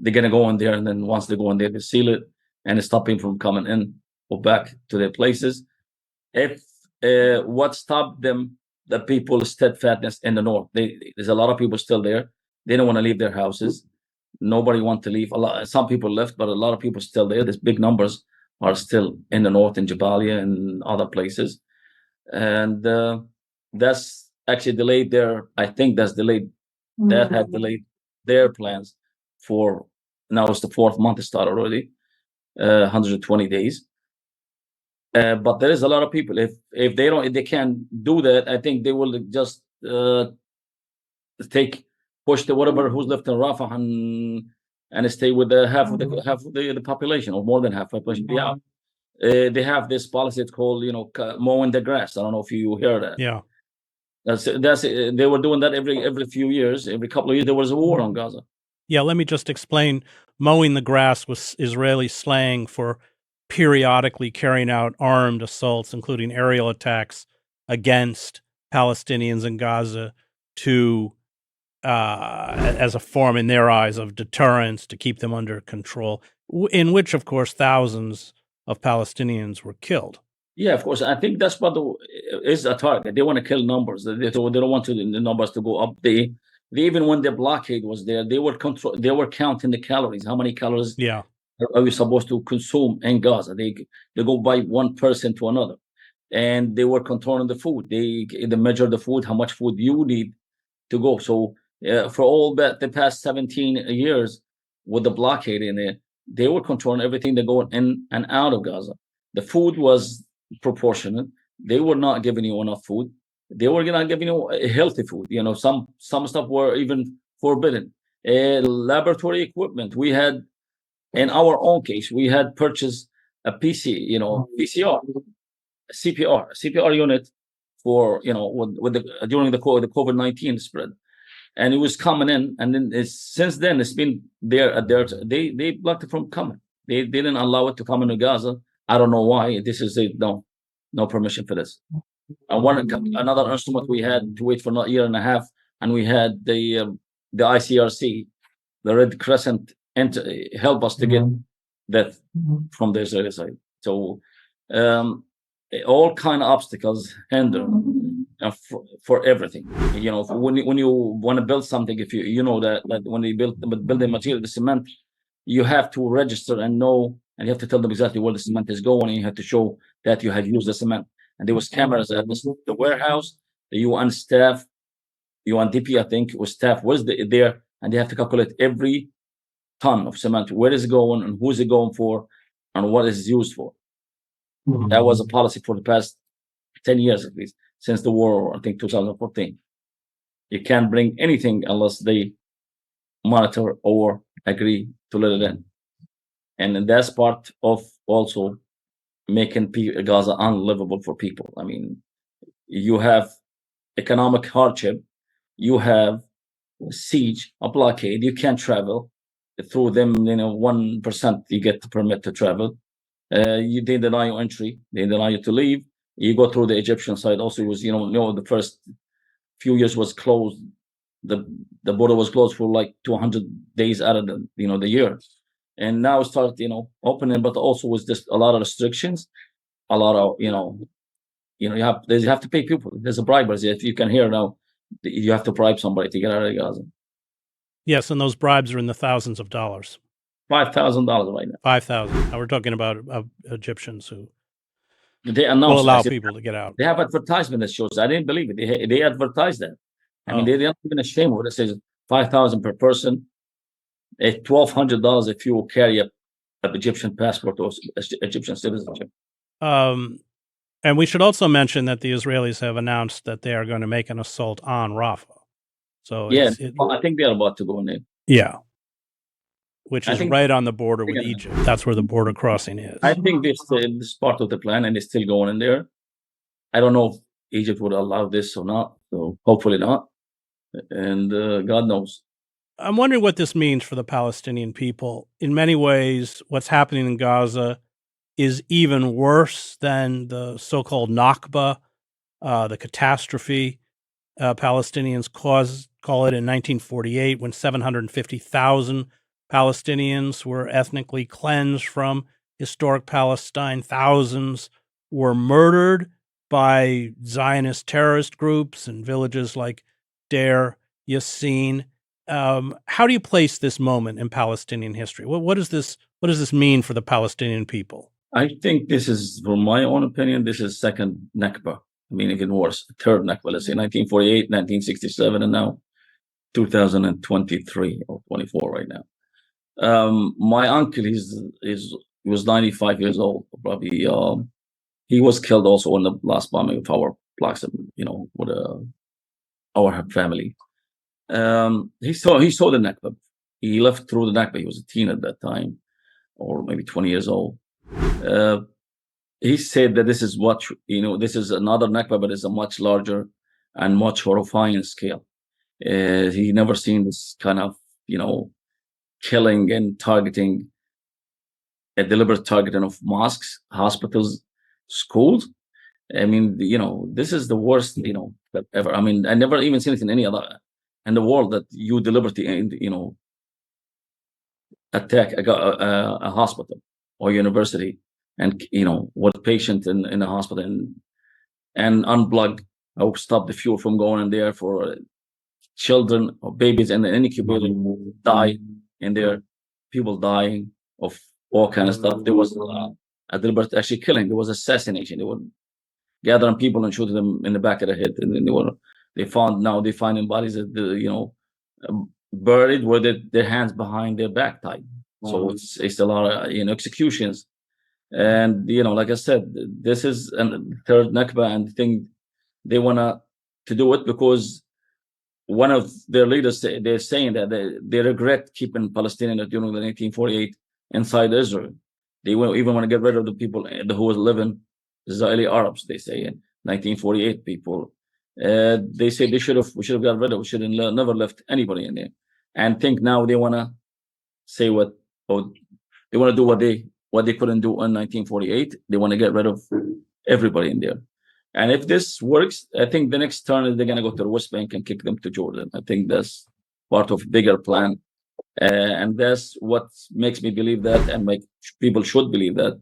they're going to go in there, and then once they go in there, they seal it and stop people from coming in or back to their places. If what stopped them, the people's steadfastness in the north. There's a lot of people still there. They don't want to leave their houses. Nobody wants to leave. Some people left, but a lot of people still there. There's big numbers are still in the north, in Jabalia and other places, and that's actually delayed their. I think that's delayed. That had delayed their plans for now. It's the 4th month to start already, 120 days. But there is a lot of people. If they can't do that, I think they will just push the whatever who's left in Rafah and stay with the half of the population, or more than half the population. Yeah, they have this policy. It's called mowing the grass. I don't know if you hear that. Yeah, that's they were doing that every few years. Every couple of years there was a war on Gaza. Yeah, let me just explain. Mowing the grass was Israeli slang for periodically carrying out armed assaults, including aerial attacks against Palestinians in Gaza as a form, in their eyes, of deterrence, to keep them under control, in which, of course, thousands of Palestinians were killed. Yeah, of course. I think that's what is a target. They want to kill numbers. They don't want the numbers to go up. They even when the blockade was there, they were counting the calories. How many calories are we supposed to consume in Gaza? They go by one person to another, and they were controlling the food. They measure the food, how much food you need to go. So for all the past 17 years with the blockade in it, they were controlling everything that going in and out of Gaza. The food was proportionate. They were not giving you enough food. They were not giving you healthy food. Some stuff were even forbidden. Laboratory equipment. We had, in our own case, we had purchased a PCR, a CPR unit for during the COVID-19 spread, and it was coming in, and then since then it's been there. They blocked it from coming. They didn't allow it to come into Gaza. I don't know why. This is no permission for this. Another instrument we had to wait for a year and a half, and we had the ICRC, the Red Crescent, help us to get that from the Israeli side. So all kind of obstacles hinder for everything. When you want to build something, if you know that when you build the material, the cement, you have to register and know, and you have to tell them exactly where the cement is going, and you have to show that you have used the cement. And there was cameras at the warehouse. The UN staff, UNDP, I think, was staff was there, and they have to calculate every ton of cement, where is it going, and who's it going for, and what is it used for. That was a policy for the past 10 years, at least, since the war, I think 2014. You can't bring anything unless they monitor or agree to let it in. And that's part of also making Gaza unlivable for people. I mean, you have economic hardship, you have siege, a blockade, you can't travel through them. 1% you get the permit to travel. They deny you entry, they deny you to leave. You go through the Egyptian side. Also, it was the first few years was closed. The border was closed for like 200 days out of the year, and now it started opening, but also was just a lot of restrictions, a lot of you have to pay people. There's a bribe. If you can hear now, you have to bribe somebody to get out of Gaza. Yes, and those bribes are in the thousands of dollars. $5,000 right now. 5,000. Now we're talking about Egyptians who they will allow people to get out. They have advertisement that shows. I didn't believe it. They advertise that. I mean, they're not even ashamed of it. It says $5,000 per person, $1,200 if you carry an Egyptian passport or Egyptian citizenship. And we should also mention that the Israelis have announced that they are going to make an assault on Rafah. So I think they're about to go in there. Yeah, which is right on the border with Egypt. That's where the border crossing is. I think this is part of the plan, and it's still going in there. I don't know if Egypt would allow this or not. So hopefully not. And God knows. I'm wondering what this means for the Palestinian people. In many ways, what's happening in Gaza is even worse than the so-called Nakba, the catastrophe Palestinians call it in 1948, when 750,000 Palestinians were ethnically cleansed from historic Palestine. Thousands were murdered by Zionist terrorist groups in villages like Deir Yassin. How do you place this moment in Palestinian history? What does this mean for the Palestinian people? I think this is, from my own opinion, this is second Nakba. I mean, even worse, third Nakba. Let's say 1948, 1967, and now 2023 or 24 right now. My uncle, he was 95 years old. Probably, he was killed also in the last bombing of our blocks. With our family. He saw the Nakba. He lived through the Nakba. He was a teen at that time, or maybe 20 years old. He said that this is this is another Nakba, but it's a much larger and much horrifying scale. He never seen this kind of, killing and targeting, a deliberate targeting of mosques, hospitals, schools. I mean, this is the worst, that ever. I mean, I never even seen it in any other in the world, that you deliberately, attack a hospital or university, and with patient in a hospital, and unplug or stop the fuel from going in there for children or babies in the incubator die in there, people dying of all kind of stuff. There was a deliberate actually killing. There was assassination. They were gathering people and shooting them in the back of the head, and then they finding bodies that buried with their hands behind their back tied. So it's a lot of executions. And like I said, this is a third Nakba, and think they want to do it because one of their leaders, they're saying that they regret keeping Palestinians during the 1948 inside Israel. They even want to get rid of the people who was living, Israeli Arabs. They say in 1948 people. They say we should have got rid of. We should have never left anybody in there. And think now they want to say they want to do what they couldn't do in 1948. They want to get rid of everybody in there. And if this works, I think the next turn is they're going to go to the West Bank and kick them to Jordan. I think that's part of a bigger plan. And that's what makes me believe that, and make people should believe that